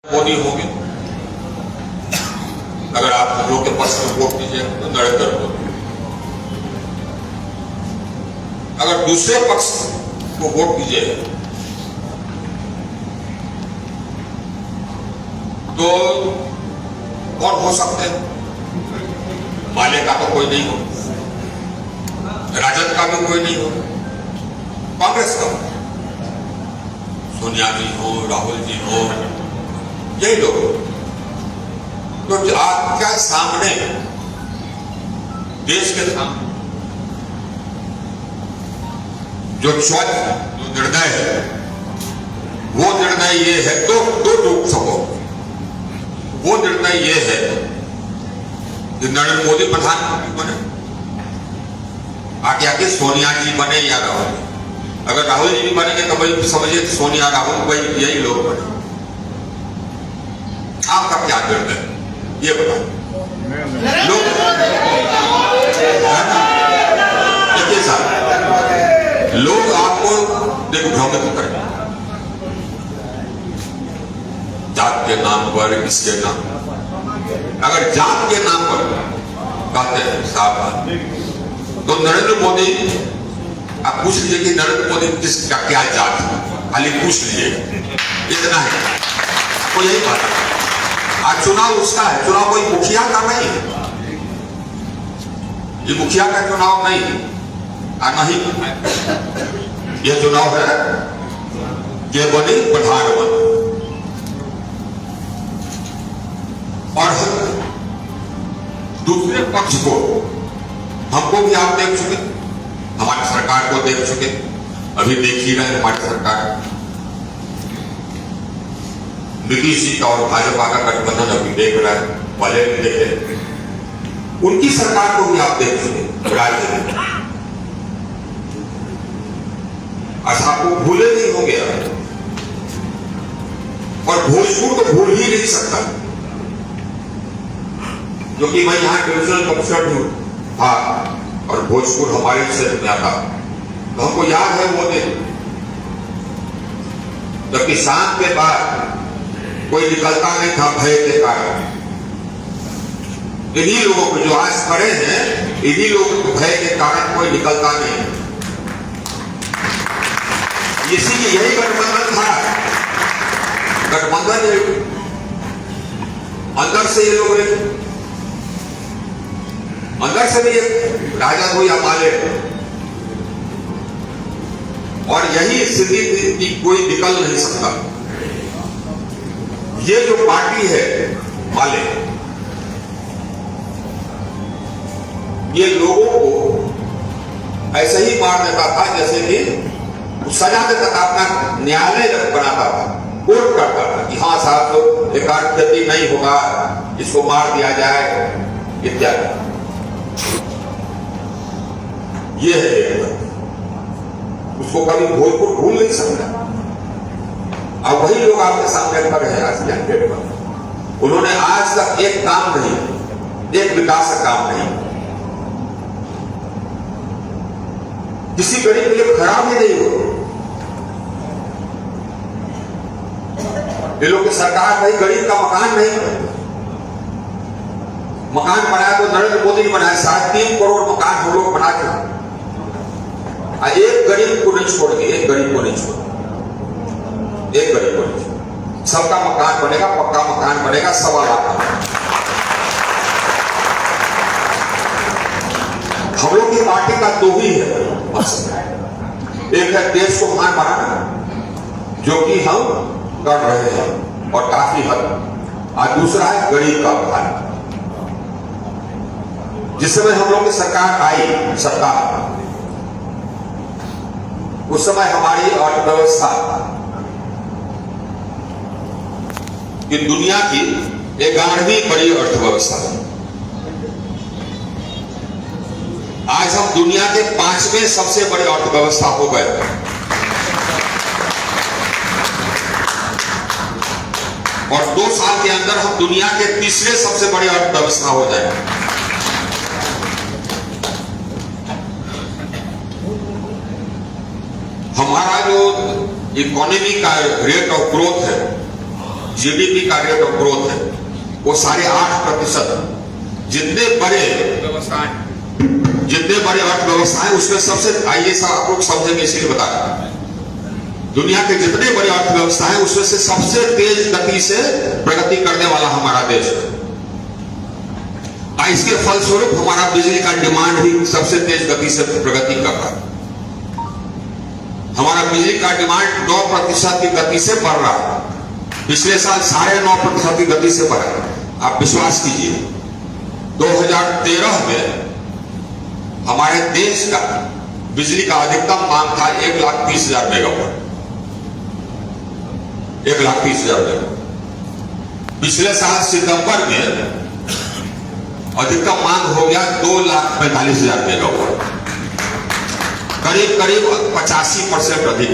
मोदी होंगे। अगर आप हम लोग के पक्ष में वोट दीजिए तो नरेंद्र मोदी, अगर दूसरे पक्ष को वोट दीजिए तो कौन हो सकते हैं? माले का तो कोई नहीं हो, राजद का भी कोई नहीं हो, कांग्रेस का हो, सोनिया जी हो, राहुल जी हो, यही लोग। तो आपका सामने, देश के सामने जो निर्णय है, वो निर्णय ये है, दो लोकसभा, वो निर्णय ये है कि नरेंद्र मोदी प्रधानमंत्री बने, आगे सोनिया जी बने या राहुल। अगर राहुल जी भी बनेंगे तो भाई समझिए सोनिया राहुल भाई यही लोग बने। आपका क्या निर्णय ये बताओ। लोग देखिए साहब, लोग आपको दिग्भ्रमित करें जात के नाम पर, इसके नाम पर। अगर जात के नाम पर कहते हैं साहब तो नरेंद्र मोदी, आप पूछ लीजिए कि नरेंद्र मोदी किसका क्या जात है, खाली पूछ लीजिए, इतना है। तो यही बात है, आज चुनाव उसका है, चुनाव कोई मुखिया का नहीं है, ये मुखिया का चुनाव नहीं है, नहीं ये चुनाव है ये बनी प्रधानमंत्री। और दूसरे पक्ष को, हमको भी आप देख चुके, हमारी सरकार को देख चुके, अभी देख ही रहे हमारी सरकार, नीतीश जी का और भाजपा का गठबंधन अभी देख रहा है, पहले भी देखे, उनकी सरकार को भी आप देख चुके राज्य में। अच्छा, आपको भूले नहीं होंगे, और भोजपुर तो भूल ही नहीं सकता, क्योंकि मैं यहां डिविजनल कमिश्नर हूं, हाँ, और भोजपुर हमारे क्षेत्र में आता, तो हमको याद है वो दिन जबकि शाम के बाद कोई निकलता नहीं था भय के कारण। इन्हीं लोगों को जो आज खड़े हैं, इन्हीं लोगों को भय के कारण कोई निकलता नहीं। इसीलिए यही गठबंधन था, गठबंधन अंदर से ये लोग रहे, अंदर से भी राजा हो या माले, और यही स्थिति की कोई निकल नहीं सकता। ये जो पार्टी है माले, ये लोगों को ऐसे ही मार देता था जैसे कि सजा देता था, अपना न्यायालय बनाता था, कोर्ट करता था कि हाँ साहब तो बेकार खेती नहीं होगा, इसको मार दिया जाए इत्यादि। ये है उसको कभी भोजपुर भूल नहीं सकता। अब वही लोग आपके सामने खड़े हैं आज के डेट में, उन्होंने आज तक एक काम नहीं, एक विकास का काम नहीं, किसी गरीब के लिए खड़ा भी नहीं हो। ये लोग की सरकार नहीं, गरीब का मकान नहीं, मकान बनाया तो नरेंद्र मोदी ने बनाया, 3.5 करोड़ मकान हम लोग बना के, एक गरीब को नहीं छोड़ेंगे, एक गरीब को नहीं छोड़ेंगे, एक गरीब को नहीं छोड़ेंगे। सबका मकान बनेगा, पक्का मकान बनेगा, 1.25 लाख। हम लोग की पार्टी का दो ही है, एक है देश को महान बनाना, जो कि हम कर रहे हैं और काफी हद, और दूसरा है गरीब का उद्धार। जिस समय हम लोग की सरकार आई, सरकार उस समय हमारी अर्थव्यवस्था कि दुनिया की 11वीं बड़ी अर्थव्यवस्था है। आज हम दुनिया के 5वें सबसे बड़ी अर्थव्यवस्था हो गए, और 2 साल के अंदर हम दुनिया के 3रे सबसे बड़ी अर्थव्यवस्था हो जाएंगे। हमारा जो इकोनॉमी का रेट ऑफ ग्रोथ है जीडीपी का रेट ऑफ ग्रोथ है वो 8.5%। जितने बड़े अर्थव्यवस्थाएं उसमें सबसे, आइए आप लोग समझेंगे इसलिए बता रहा हूं, दुनिया के जितने बड़े अर्थव्यवस्था है उसमें से सबसे तेज गति से प्रगति करने वाला हमारा देश है। इसके फलस्वरूप हमारा बिजली का डिमांड भी सबसे तेज गति से प्रगति कर रहा है। हमारा बिजली का डिमांड 9% की गति से बढ़ रहा है। पिछले साल 9.5% की गति से बढ़ा। आप विश्वास कीजिए 2013 में हमारे देश का बिजली का अधिकतम मांग था 1,30,000 मेगावाट। 1,30,000 मेगावाट। पिछले साल सितंबर में अधिकतम मांग हो गया 2,45,000 मेगावाट, करीब 85% अधिक।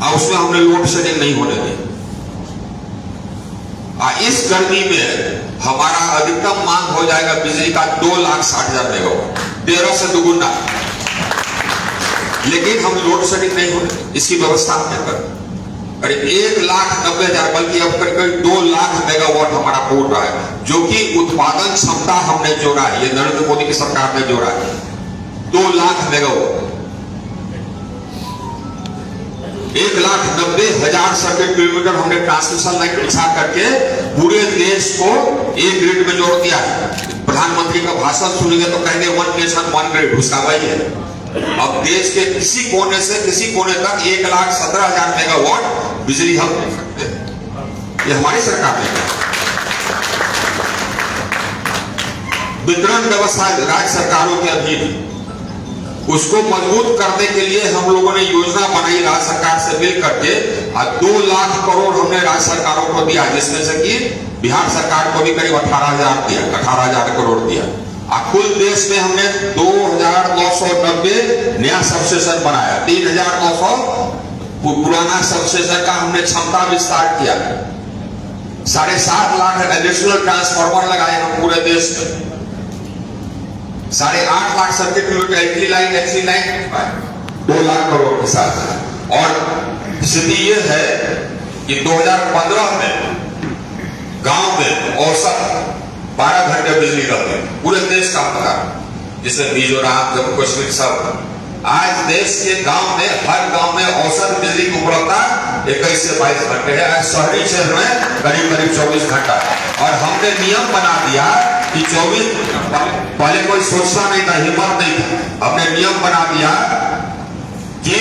और उसमें हमने लोड शेडिंग नहीं होने दी। इस गर्मी में हमारा अधिकतम मांग हो जाएगा बिजली का 2,60,000 मेगावाट, 13 से दुगुना। लेकिन हम लोड शेडिंग नहीं होने, इसकी व्यवस्था हमने कर करीब 1,90,000 बल्कि अब करीब 2 लाख मेगावाट हमारा फूट रहा है, जो कि उत्पादन क्षमता हमने जोड़ा है। ये नरेंद्र मोदी की सरकार ने जोड़ा है 2 लाख मेगावाट। 1,90,000 सर्किट किलोमीटर हमने ट्रांसमिशन लाइन बिछा करके पूरे देश को एक ग्रिड में जोड़ दिया है। प्रधानमंत्री का भाषण सुनेंगे तो कहेंगे 1 नेशन 1 ग्रिड, उसका वही है। अब देश के किसी कोने से किसी कोने तक 1,17,000 मेगावाट बिजली हम दे सकते हैं। ये हमारी सरकार ने वितरण व्यवस्था राज्य सरकारों के अधीन, उसको मजबूत करने के लिए हम लोगों ने योजना बनाई राज्य सरकार से मिल करके। 2 लाख करोड़ हमने राज्य सरकारों को दिया, जिसमें से कि बिहार सरकार को भी करीब 18,000 करोड़ दिया। कुल देश में हमने 2,990 नया सबस्टेशन बनाया, 3,900 पुराना सबस्टेशन का हमने क्षमता विस्तार किया, 7.5 लाख एडिशनल ट्रांसफार्मर लगाए हम पूरे देश में, 8.5 lakh circuit kilometre LT line 2 lakh crore के साथ। और स्थिति यह है कि 2015 में गांव में औसत 12 घंटे बिजली रहती है, पूरे देश का पता, जिसमें मिजोरम जम्मू कश्मीर सब। आज देश के गांव में हर गांव में औसत बिजली की उपलब्धता 21 से 22 घंटे है। आज शहरी क्षेत्र में करीब 24 घंटा है। और हमने नियम बना दिया कि 24, पहले कोई सोचता नहीं था, हिम्मत नहीं था, हमने नियम बना दिया कि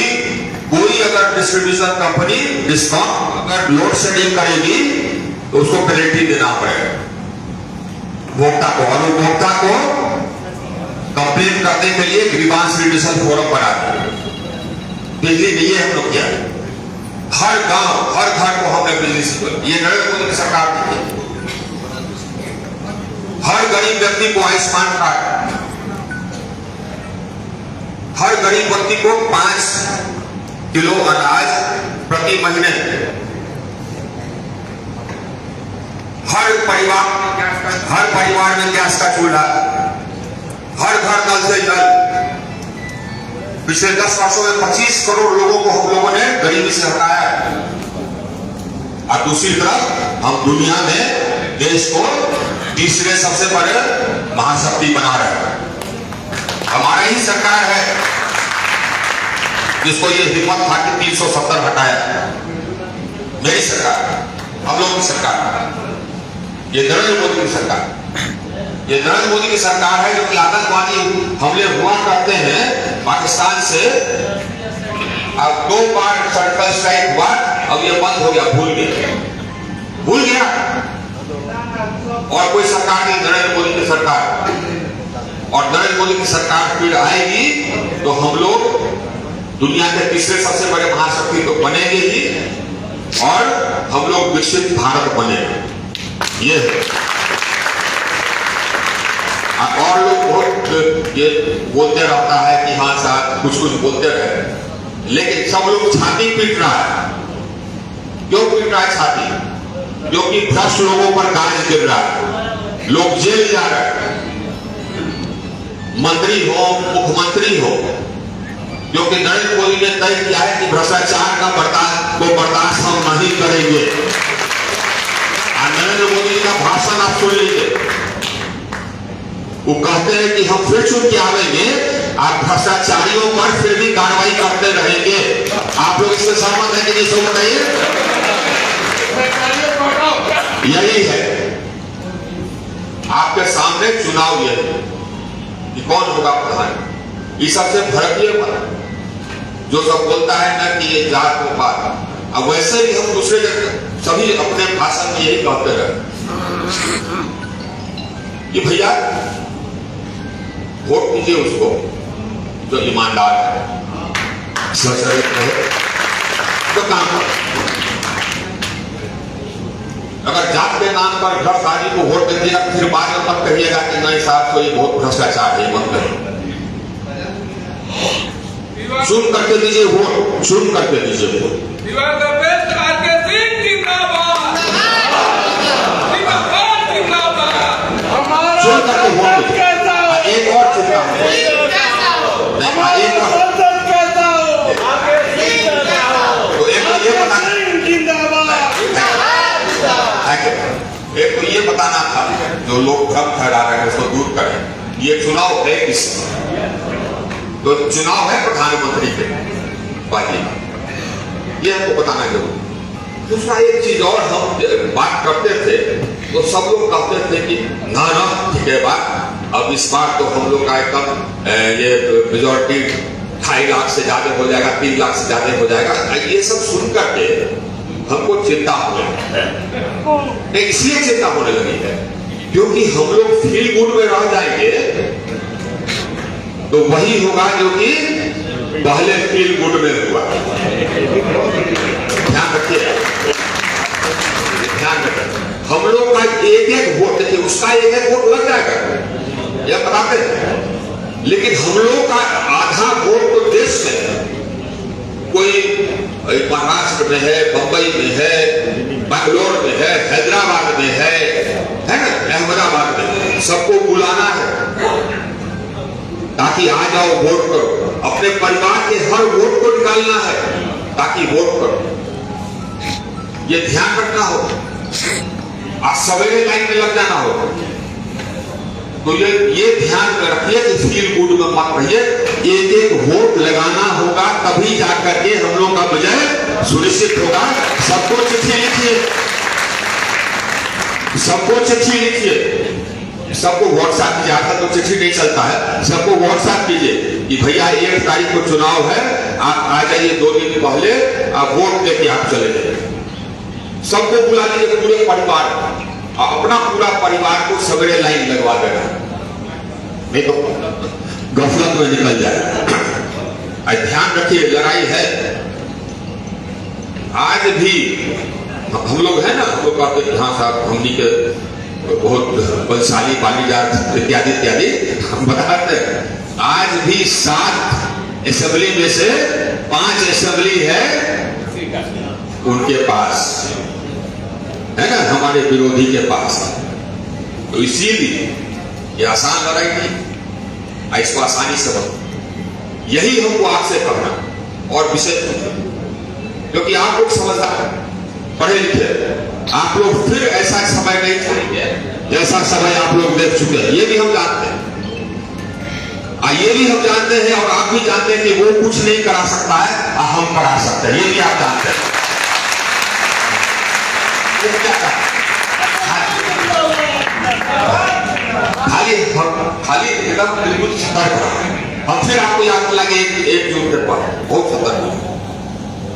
कोई अगर डिस्ट्रीब्यूशन कंपनी डिस्कॉम अगर लोड शेडिंग करेगी तो उसको पेनल्टी देना पड़ेगा उपभोक्ता को। और उपभोक्ता को कंप्लेन करने के लिए ग्रीवांस रिड्यूसल फोरम बना दिया। बिजली नहीं है हम लोग किया, हर गांव हर घर को हमने बिजली से, ये नरेंद्र मोदी की सरकार ने की। हर गरीब व्यक्ति को आयुष्मान कार्ड, हर गरीब व्यक्ति को 5 किलो अनाज प्रति महीने, हर परिवार में गैस का चूल्हा, हर घर नल से जल। पिछले 10 वर्षों में 25 करोड़ लोगों को हम लोगों ने गरीबी से हटाया है। और दूसरी तरफ हम दुनिया में देश को तीसरे सबसे बड़े महाशक्ति बना रहे हैं। हमारा ही सरकार है जिसको ये हिम्मत था कि 370 हटाया। मेरी सरकार, हम लोगों की सरकार, ये नरेंद्र मोदी की सरकार, ये नरेंद्र मोदी की सरकार है जो कि आतंकवादी हमले हुआ करते हैं पाकिस्तान से। अब 2 बार सर्जिकल स्ट्राइक हुआ, अब ये बंद हो गया, भूल गया। और कोई सरकार नहीं, नरेंद्र मोदी की सरकार। और नरेंद्र मोदी की सरकार फिर आएगी तो हम लोग दुनिया के तीसरे सबसे बड़े महाशक्ति तो बनेंगे ही, और हम लोग विकसित भारत बनेंगे। ये और लोग बहुत ये बोलते रहता है कि हाँ साहब कुछ बोलते रहे, लेकिन सब लोग छाती पीट रहा है। क्यों पीट रहा है छाती? क्योंकि भ्रष्ट लोगों पर गाज गिर रहा है, लोग जेल जा रहे हैं, मंत्री हो मुख्यमंत्री हो, क्योंकि नरेंद्र मोदी ने तय किया है कि भ्रष्टाचार का बर्दाश्त हम नहीं करेंगे। बात सुन लीजिए, वो कहते हैं कि हम फिर चुन के आवेंगे, आप भ्रष्टाचारियों पर फिर भी कार्रवाई करते रहेंगे। आप लोग इससे सहमत हैं कि नहीं? सहमत बताइए। यही है आपके सामने चुनाव, यही कि कौन होगा प्रधान। ये सबसे भड़कीय बात जो सब बोलता है ना कि ये जात में बात, अब वैसे ही हम दूसरे सभी अपने भाषण में यही कहते रहे कि भैया वोट दीजिए उसको जो ईमानदार है, सचरित्र है, तो काम कर। अगर जात के नाम पर भ्रष्ट आदमी को वोट दे दिया फिर बाद में मत कहिएगा कि नहीं साहब तो ये बहुत भ्रष्टाचार है, मत करिए। चुन करके दीजिए वोट, चुन करके दीजिए वोट। चुन करके वोट दीजिए। एक और चिंता एक तो ये बताना था जो लोग भ्रम फैला रहे हैं उसको दूर करें। ये चुनाव है किसका? तो चुनाव है प्रधानमंत्री के पार्टी का, ये हमको बताना जरूरी। दूसरा एक चीज और हम बात करते थे तो सब लोग कहते थे कि ना ना ठीक है बात, अब इस बार तो हम लोग का एकदम ये मेजोरिटी 2.5 लाख से ज्यादा हो जाएगा, 3 लाख से ज्यादा हो जाएगा। ये सब सुन करके हमको चिंता होने लगी। इसलिए चिंता होने लगी है क्योंकि हम लोग फील गुड में रह जाएंगे तो वही होगा जो कि पहले फील गुड में हुआ। ध्यान रखिए, ध्यान रखिए। हम लोग का एक एक वोट देखिए, उसका एक एक वोट लग जाएगा, यह बताते हैं। लेकिन हम लोग का आधा वोट तो देश में, कोई महाराष्ट्र में है, बंबई में है, बैंगलोर में है, हैदराबाद में है ना, अहमदाबाद में, सबको बुलाना है ताकि आ जाओ वोट करो। अपने परिवार के हर वोट को निकालना है ताकि वोट करो। ये ध्यान रखना हो, आज सवेरे लाइन में लग जाना हो। तो ये ध्यान में रखिए कि फील गुड में मत रहिए। एक एक वोट लगाना होगा तभी जाकर के हम लोग का विजय सुनिश्चित होगा। सबको चिट्ठी लिखिए, सबको चिट्ठी लिखिए, सबको व्हाट्सएप कीजिए। आजकल तो चिट्ठी नहीं चलता है, सबको व्हाट्सएप कीजिए कि भैया 1 तारीख को चुनाव है, आप आ जाइए 2 दिन पहले, आप वोट देके आप चले जाइए। सबको बुला लीजिए, पूरे परिवार, अपना पूरा परिवार को सवेरे लाइन लगवा देना, नहीं तो गफलत में निकल जाएगा। ध्यान रखिए, लड़ाई है। आज भी हम लोग है ना, हम लोग कहते हैं हाँ साहब हमनी के बहुत बलशाली पाली जात इत्यादि इत्यादि, हम बताते हैं। आज भी 7 असेंबली में से 5 असेंबली है उनके पास, है ना, हमारे विरोधी के पास। तो इसीलिए ये आसान लड़ाई नहीं, इसको आसानी से बनो। यही हमको आपसे कहना और विशेष क्योंकि आप लोग समझदार हैं, पढ़े लिखे, आप लोग फिर ऐसा समय नहीं चाहेंगे जैसा समय आप लोग देख चुके हैं। ये भी हम जानते हैं, ये भी हम जानते हैं और आप भी जानते हैं कि वो कुछ नहीं करा सकता है, हम करा सकते हैं। ये भी आप जानते हैं। खाली एकदम बिल्कुल सतर्क। हम फिर आपको याद लगे 1 जून के बाद बहुत सतर्क।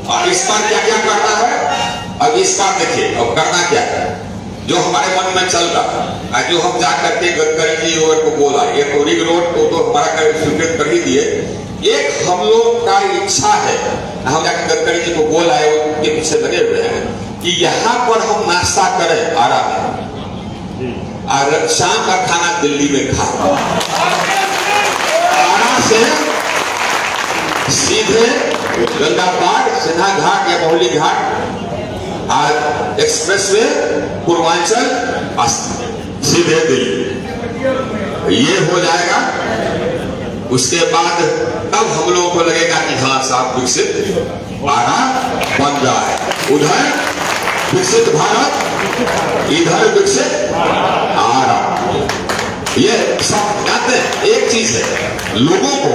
और इस बार क्या क्या करता है, अब इस बार देखिए अब करना क्या है, जो हमारे मन में चल रहा, जो हम जा करके गडकरी जी को बोला, ये तो रिंग रोड को तो हमारा स्वीकृत कर ही दिए। एक हम लोग का इच्छा है, हम जाकर गडकरी जी को बोला है, उनके पीछे लगे हुए हैं कि यहाँ पर हम नाश्ता करें आराम में, और शाम का खाना दिल्ली में खाएं। आराम से सीधे गंगा पार, सिन्हा घाट या बहुली घाट, और एक्सप्रेस वे पूर्वांचल, सीधे दिल्ली, ये हो जाएगा। उसके बाद तब हम लोगों को लगेगा कि हाँ साहब विकसित भारत बन रहा है। उधर विकसित भारत, इधर विकसित ये सब जानते हैं, एक चीज है, लोगों को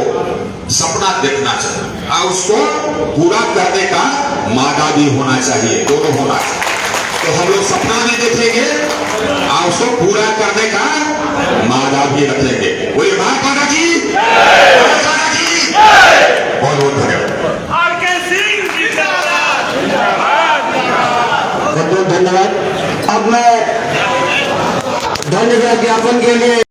सपना देखना चाहिए और उसको पूरा करने का मादा भी होना चाहिए, दोनों होना चाहिए। तो हम लोग सपना भी देखेंगे और उसको पूरा करने का मादा भी रखेंगे। बोले भारत माता की, भारत माता की, बहुत बहुत धन्यवाद। बहुत बहुत धन्यवाद। अब मैं धन्यवाद ज्ञापन के लिए